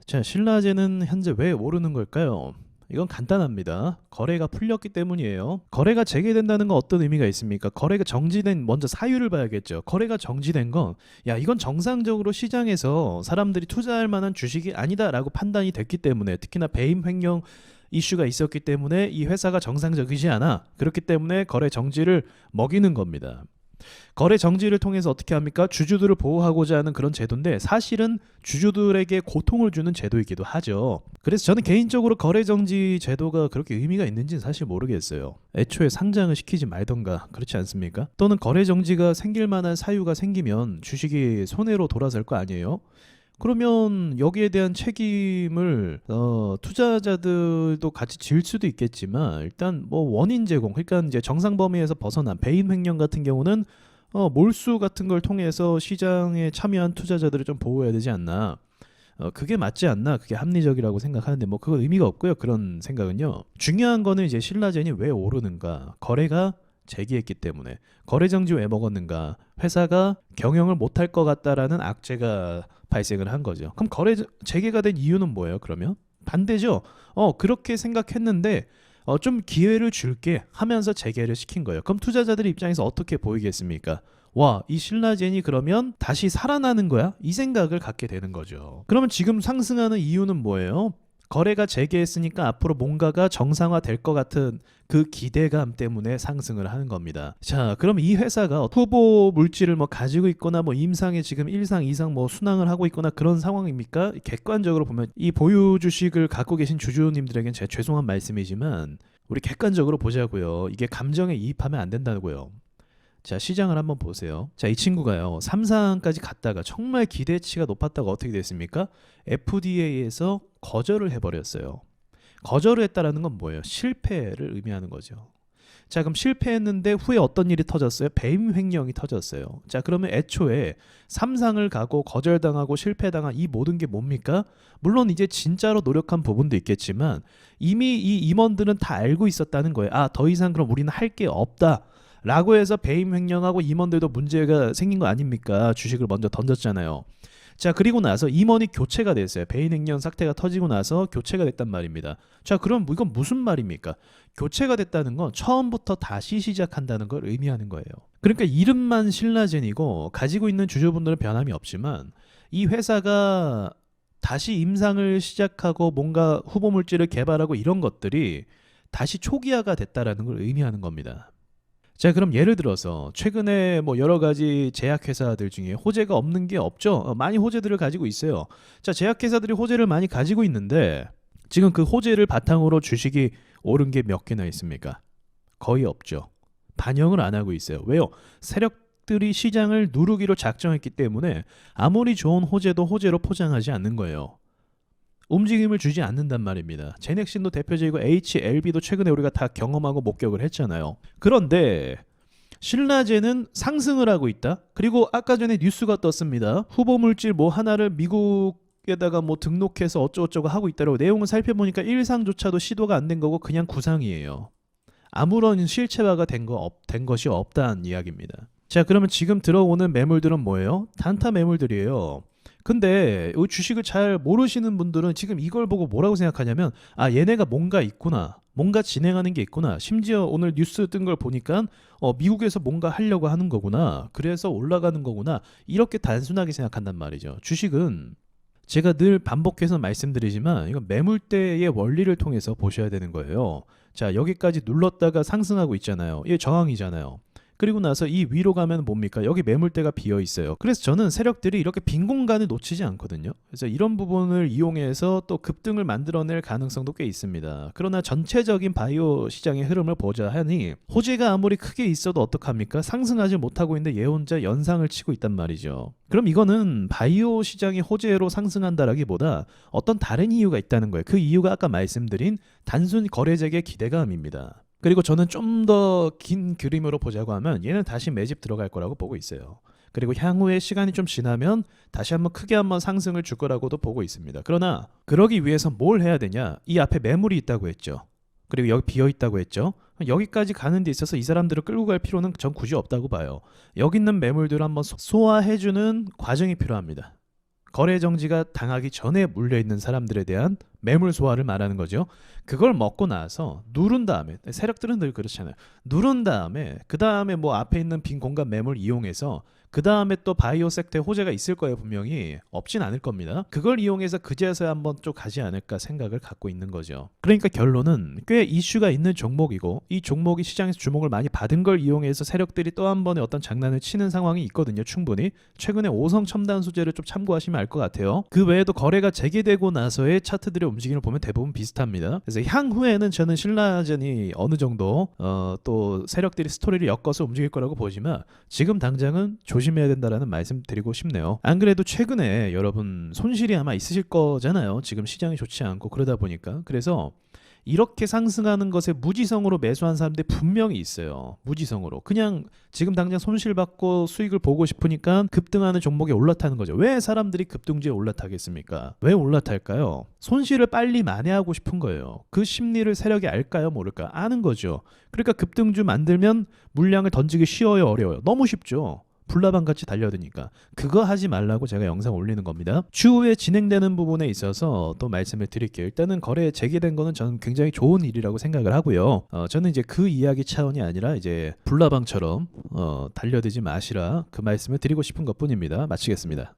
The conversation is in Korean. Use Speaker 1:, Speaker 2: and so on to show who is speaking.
Speaker 1: 자, 신라제는 현재 왜 오르는 걸까요? 이건 간단합니다. 거래가 풀렸기 때문이에요. 거래가 재개된다는 건 어떤 의미가 있습니까? 거래가 정지된, 먼저 사유를 봐야겠죠. 거래가 정지된 건, 야, 이건 정상적으로 시장에서 사람들이 투자할 만한 주식이 아니다라고 판단이 됐기 때문에, 특히나 배임 횡령 이슈가 있었기 때문에 이 회사가 정상적이지 않아. 그렇기 때문에 거래 정지를 먹이는 겁니다. 거래 정지를 통해서 어떻게 합니까? 주주들을 보호하고자 하는 그런 제도인데, 사실은 주주들에게 고통을 주는 제도이기도 하죠. 그래서 저는 개인적으로 거래 정지 제도가 그렇게 의미가 있는지는 사실 모르겠어요. 애초에 상장을 시키지 말던가, 그렇지 않습니까? 또는 거래 정지가 생길 만한 사유가 생기면 주식이 손해로 돌아설 거 아니에요? 그러면 여기에 대한 책임을 투자자들도 같이 질 수도 있겠지만, 일단 뭐 원인 제공, 그러니까 이제 정상 범위에서 벗어난 배임 횡령 같은 경우는 몰수 같은 걸 통해서 시장에 참여한 투자자들을 좀 보호해야 되지 않나. 그게 맞지 않나. 그게 합리적이라고 생각하는데, 뭐 그건 의미가 없고요. 그런 생각은요. 중요한 거는 이제 신라젠이 왜 오르는가. 거래가 재개했기 때문에. 거래 정지 왜 먹었는가. 회사가 경영을 못할 것 같다라는 악재가 발생을 한 거죠. 그럼 거래 재개가 된 이유는 뭐예요? 그러면 반대죠. 그렇게 생각했는데 좀 기회를 줄게 하면서 재개를 시킨 거예요. 그럼 투자자들 입장에서 어떻게 보이겠습니까? 와, 이 신라젠이 그러면 다시 살아나는 거야? 이 생각을 갖게 되는 거죠. 그러면 지금 상승하는 이유는 뭐예요? 거래가 재개했으니까 앞으로 뭔가가 정상화될 것 같은 그 기대감 때문에 상승을 하는 겁니다. 자, 그럼 이 회사가 후보 물질을 뭐 가지고 있거나 뭐 임상에 지금 1상, 2상 뭐 순항을 하고 있거나 그런 상황입니까? 객관적으로 보면 이 보유 주식을 갖고 계신 주주님들에겐 제 죄송한 말씀이지만 우리 객관적으로 보자고요. 이게 감정에 이입하면 안 된다고요. 자, 시장을 한번 보세요. 자, 이 친구가요, 3상까지 갔다가 정말 기대치가 높았다가 어떻게 됐습니까? FDA에서 거절을 해버렸어요. 거절을 했다라는 건 뭐예요? 실패를 의미하는 거죠. 자, 그럼 실패했는데 후에 어떤 일이 터졌어요? 배임 횡령이 터졌어요. 자, 그러면 애초에 3상을 가고 거절당하고 실패당한 이 모든 게 뭡니까? 물론 이제 진짜로 노력한 부분도 있겠지만 이미 이 임원들은 다 알고 있었다는 거예요. 아, 더 이상 그럼 우리는 할 게 없다 라고 해서 배임 횡령하고 임원들도 문제가 생긴 거 아닙니까? 주식을 먼저 던졌잖아요. 자, 그리고 나서 임원이 교체가 됐어요. 배임 횡령 사태가 터지고 나서 교체가 됐단 말입니다. 자, 그럼 이건 무슨 말입니까? 교체가 됐다는 건 처음부터 다시 시작한다는 걸 의미하는 거예요. 그러니까 이름만 신라젠이고 가지고 있는 주주분들은 변함이 없지만 이 회사가 다시 임상을 시작하고 뭔가 후보 물질을 개발하고 이런 것들이 다시 초기화가 됐다라는 걸 의미하는 겁니다. 자, 그럼 예를 들어서 최근에 뭐 여러 가지 제약회사들 중에 호재가 없는 게 없죠. 많이 호재들을 가지고 있어요. 자, 제약회사들이 호재를 많이 가지고 있는데 지금 그 호재를 바탕으로 주식이 오른 게 몇 개나 있습니까? 거의 없죠. 반영을 안 하고 있어요. 왜요? 세력들이 시장을 누르기로 작정했기 때문에 아무리 좋은 호재도 호재로 포장하지 않는 거예요. 움직임을 주지 않는단 말입니다. 제넥신도 대표적이고 HLB도 최근에 우리가 다 경험하고 목격을 했잖아요. 그런데 신라젠은 상승을 하고 있다. 그리고 아까 전에 뉴스가 떴습니다. 후보 물질 뭐 하나를 미국에다가 뭐 등록해서 어쩌고저쩌고 하고 있다고. 내용을 살펴보니까 1상조차도 시도가 안 된 거고 그냥 9상이에요. 아무런 실체화가 된 것이 없다는 이야기입니다. 자, 그러면 지금 들어오는 매물들은 뭐예요? 단타 매물들이에요. 근데 이 주식을 잘 모르시는 분들은 지금 이걸 보고 뭐라고 생각하냐면, 아, 얘네가 뭔가 있구나, 뭔가 진행하는 게 있구나, 심지어 오늘 뉴스 뜬 걸 보니까 미국에서 뭔가 하려고 하는 거구나, 그래서 올라가는 거구나, 이렇게 단순하게 생각한단 말이죠. 주식은 제가 늘 반복해서 말씀드리지만 이건 매물대의 원리를 통해서 보셔야 되는 거예요. 자, 여기까지 눌렀다가 상승하고 있잖아요. 이게 저항이잖아요. 그리고 나서 이 위로 가면 뭡니까? 여기 매물대가 비어 있어요. 그래서 저는 세력들이 이렇게 빈 공간을 놓치지 않거든요. 그래서 이런 부분을 이용해서 또 급등을 만들어낼 가능성도 꽤 있습니다. 그러나 전체적인 바이오 시장의 흐름을 보자 하니 호재가 아무리 크게 있어도 어떡합니까? 상승하지 못하고 있는데 얘 혼자 연상을 치고 있단 말이죠. 그럼 이거는 바이오 시장이 호재로 상승한다라기보다 어떤 다른 이유가 있다는 거예요. 그 이유가 아까 말씀드린 단순 거래액의 기대감입니다. 그리고 저는 좀 더 긴 그림으로 보자고 하면 얘는 다시 매집 들어갈 거라고 보고 있어요. 그리고 향후에 시간이 좀 지나면 다시 한번 크게 한번 상승을 줄 거라고도 보고 있습니다. 그러나 그러기 위해서 뭘 해야 되냐? 이 앞에 매물이 있다고 했죠. 그리고 여기 비어 있다고 했죠. 여기까지 가는 데 있어서 이 사람들을 끌고 갈 필요는 전 굳이 없다고 봐요. 여기 있는 매물들을 한번 소화해주는 과정이 필요합니다. 거래 정지가 당하기 전에 물려 있는 사람들에 대한 매물 소화를 말하는 거죠. 그걸 먹고 나서 누른 다음에, 세력들은 늘 그렇잖아요. 누른 다음에 그 다음에 뭐 앞에 있는 빈 공간 매물 이용해서 그 다음에 또 바이오 섹터에 호재가 있을 거예요. 분명히 없진 않을 겁니다. 그걸 이용해서 그제서야 한번 좀 가지 않을까 생각을 갖고 있는 거죠. 그러니까 결론은 꽤 이슈가 있는 종목이고, 이 종목이 시장에서 주목을 많이 받은 걸 이용해서 세력들이 또 한 번의 어떤 장난을 치는 상황이 있거든요. 충분히 최근에 오성 첨단 소재를 좀 참고하시면 알 것 같아요. 그 외에도 거래가 재개되고 나서의 차트들의 움직임을 보면 대부분 비슷합니다. 그래서 향후에는 저는 신라젠이 어느 정도 또 세력들이 스토리를 엮어서 움직일 거라고 보지만, 지금 당장은 조심해야 된다라는 말씀 드리고 싶네요. 안 그래도 최근에 여러분 손실이 아마 있으실 거잖아요. 지금 시장이 좋지 않고 그러다 보니까. 그래서 이렇게 상승하는 것에 무지성으로 매수한 사람들이 분명히 있어요. 무지성으로 그냥 지금 당장 손실받고 수익을 보고 싶으니까 급등하는 종목에 올라타는 거죠. 왜 사람들이 급등주에 올라타겠습니까? 왜 올라탈까요? 손실을 빨리 만회하고 싶은 거예요. 그 심리를 세력이 알까요? 모를까요? 아는 거죠. 그러니까 급등주 만들면 물량을 던지기 쉬워요? 어려워요? 너무 쉽죠. 불나방같이 달려드니까. 그거 하지 말라고 제가 영상 올리는 겁니다. 추후에 진행되는 부분에 있어서 또 말씀을 드릴게요. 일단은 거래 재개된 거는 저는 굉장히 좋은 일이라고 생각을 하고요. 저는 이제 그 이야기 차원이 아니라 이제 불나방처럼 달려들지 마시라, 그 말씀을 드리고 싶은 것뿐입니다. 마치겠습니다.